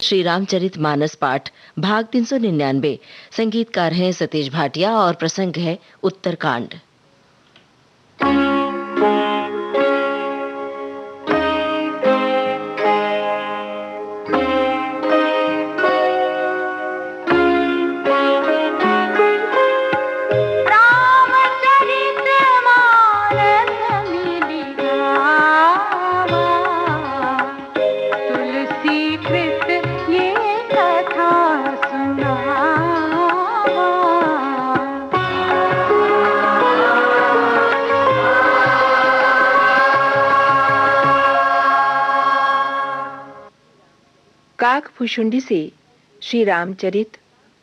श्री रामचरित मानस पाठ भाग 399। संगीतकार हैं सतीश भाटिया और प्रसंग है उत्तरकांड। काकभुशुंडी से श्री रामचरित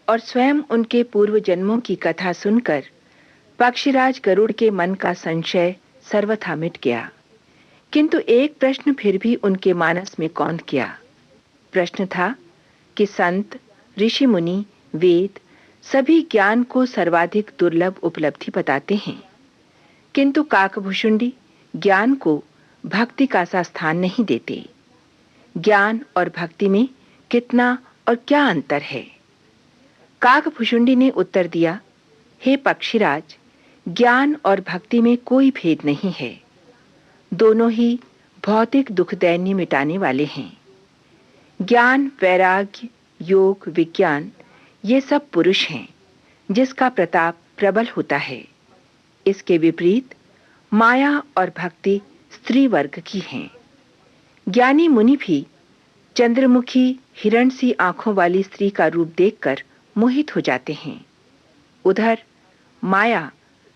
और स्वयं उनके पूर्व जन्मों की कथा सुनकर पक्षीराज गरुड़ के मन का संशय सर्वथा मिट गया। किंतु एक प्रश्न फिर भी उनके मानस में कौंध किया। प्रश्न था कि संत, ऋषि मुनि, वेद सभी ज्ञान को सर्वाधिक दुर्लभ उपलब्धि बताते हैं, किंतु काकभुशुंडी ज्ञान को भक्ति का सा स्थान नहीं देते। ज्ञान और भक्ति में कितना और क्या अंतर है? काकभुशुंडी ने उत्तर दिया, हे पक्षीराज, ज्ञान और भक्ति में कोई भेद नहीं है। दोनों ही भौतिक दुख दैन्य मिटाने वाले हैं। ज्ञान, वैराग्य, योग, विज्ञान ये सब पुरुष हैं जिसका प्रताप प्रबल होता है। इसके विपरीत माया और भक्ति स्त्री वर्ग की हैं। ज्ञानी मुनि भी चंद्रमुखी हिरण सी आंखों वाली स्त्री का रूप देखकर मोहित हो जाते हैं। उधर माया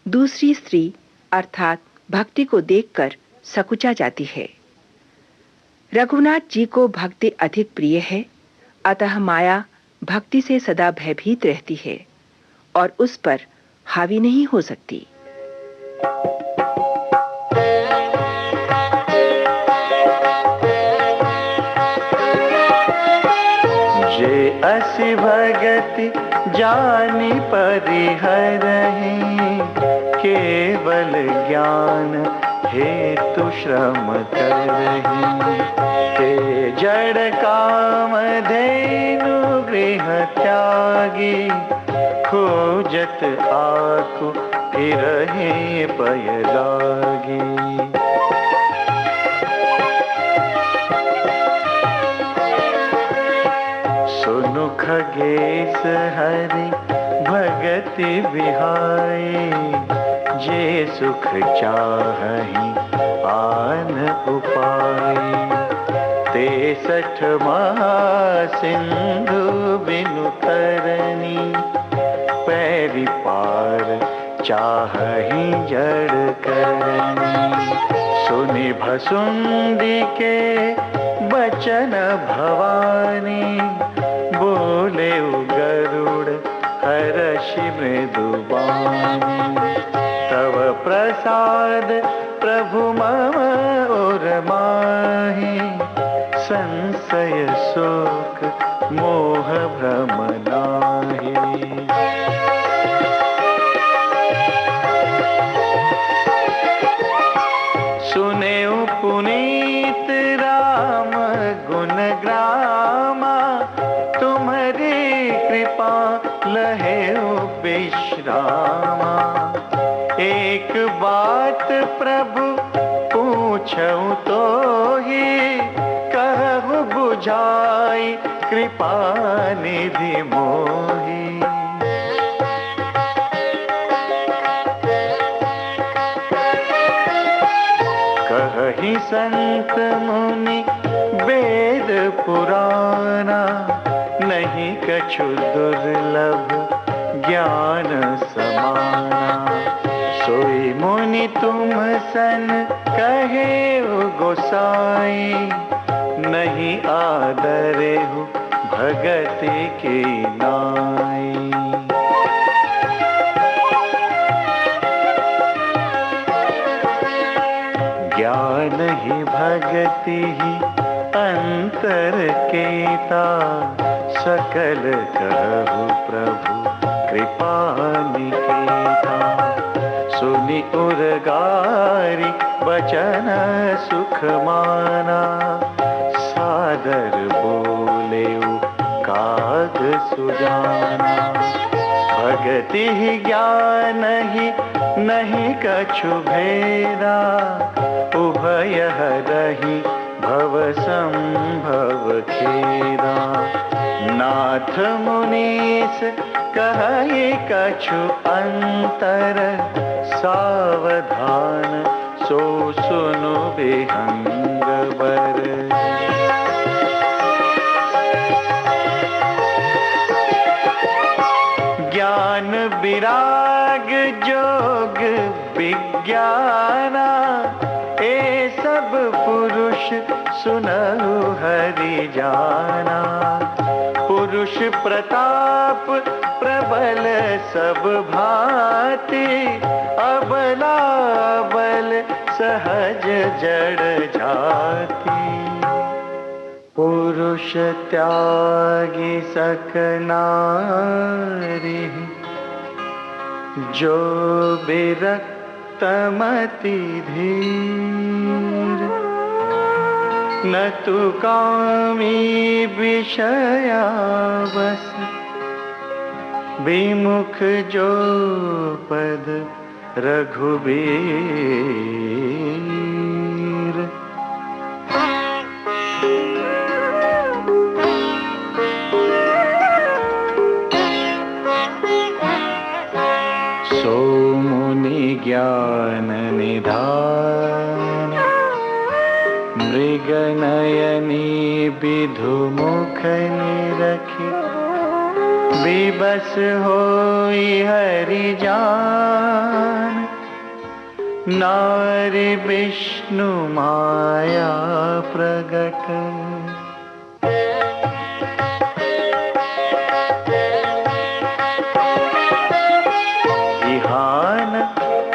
दूसरी स्त्री अर्थात भक्ति को देखकर सकुचा जाती है। रघुनाथ जी को भक्ति अधिक प्रिय है, अतः माया भक्ति से सदा भयभीत रहती है और उस पर हावी नहीं हो सकती। असि भगति जानि परिहरहि, केवल ज्ञान हेतु श्रम करहि। ते जड़ काम धेनु गृह त्यागी, खोजत आकु फिरहि पय लागी। सुनु खगेश हरि भगति बिहाई, जे सुख चाहहि आन उपाय। 63 महासिंधु बिनु तरनी, पैरि पार चाहहि जड़ करनी। सुनि भसुंडी के बचन भवानी, बोले गरुड़ हर्षि मृदुबानी। तव प्रसाद प्रभु मम और माहि, संशय शोक मोह भ्रम नाहि। सुनेउ पुनीत राम गुण ग्रामा, तुम्हारी कृपा लहेउ विश्रामा। एक बात प्रभु पूछऊं तो ही, कहु बुझाई कृपा निधि मोही। कहि संत मुनि वेद पुराना, नहीं कछु दुर्लभ ज्ञान समाना। सोई मुनि तुम सन कहे गोसाई, नहीं आदरे हो भगति की नाई। ज्ञान ही भगति ही अंतर केता, सकल कहु प्रभु कृपा निकेता। सुनि उरगारी बचन सुख माना, सादर बोलेउ भाग सुजाना। भगति ही ज्ञान ही नहीं कछु भेदा, उभय रही भव संभव खेदा। नाथ मुनीस कहि कछु अंतर, सावधान सो सुनु विहंग बर। ज्ञान विराग जोग विज्ञाना, ए सब पुरुष सुनहु हरि जाना। पुरुष प्रताप प्रबल सब भांति, अबला बल सहज जड़ जाति। पुरुष त्यागी सकनारी, जो विरक्त मति धीर। न तु कामी विषया बस, विमुख जो पद रघुबीर। सो मुनि ज्ञान निधान, मृग नयनी विधु मुख निरखी। विबस होई हरि जान, नारी विष्णु माया प्रगट। इहान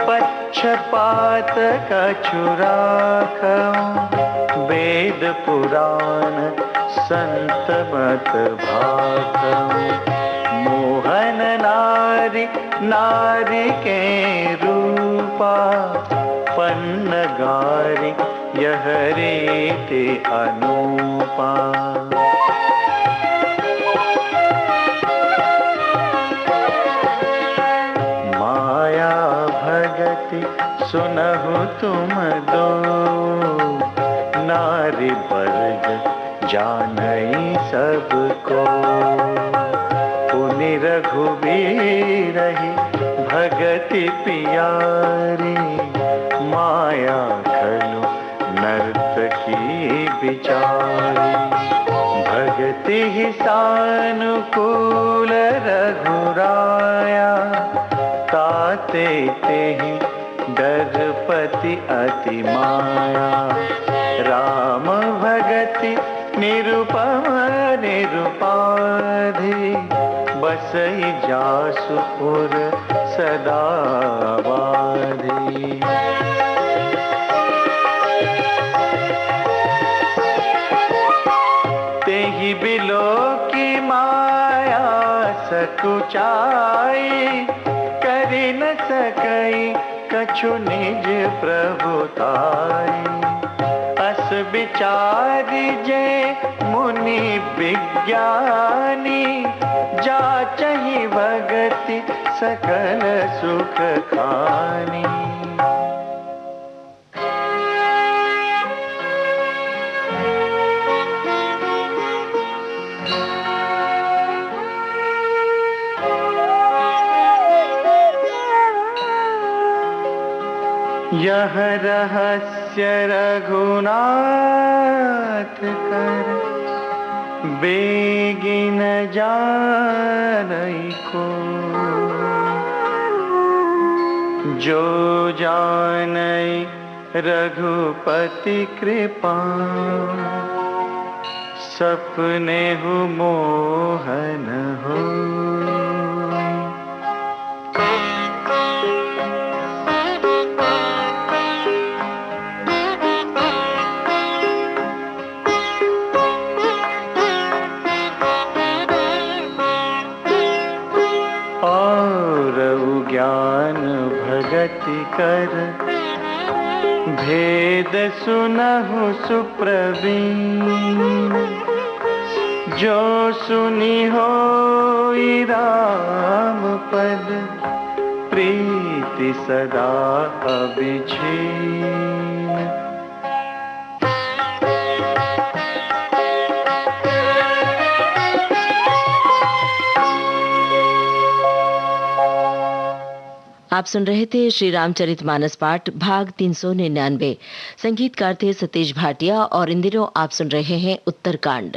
पक्षपात कछु राखऊं, वेद पुराण संत मत भाखऊं। मोहन नारी नारी के रूपा, पन्नगारी यह रीति अनूपा। माया भगति सुनहु तुम दो, नारी वर्ग जानई सबको। पुनि रघुबीर भगति पियारी, माया खलु नर्तकी बिचारी। भगति ही सानुकूल रघुराया, ताते तेहि डरपति अति माया। राम भगति निरुपम निरुपाधि, बसई जासु पुर सदा बाधी। तेहि बिलो की माया सकुचाई, करि न सकई कछु निज प्रभुताई। अस विचारी जे मुनि विज्ञानी, जाचहि भगति सकल सुख खानी। यह रहस्य रघुनाथ कर, बेगिन जानई को। जो जानई रघुपति कृपा, सपने हु मोहन हो। ज्ञान भगति कर, भेद सुनहु सुप्रवीण। जो सुनी होई राम पद, प्रीति सदा अभिछीन। आप सुन रहे थे श्री रामचरितमानस पाठ भाग 399। संगीतकार थे सतीश भाटिया और इन दिनों आप सुन रहे हैं उत्तरकांड।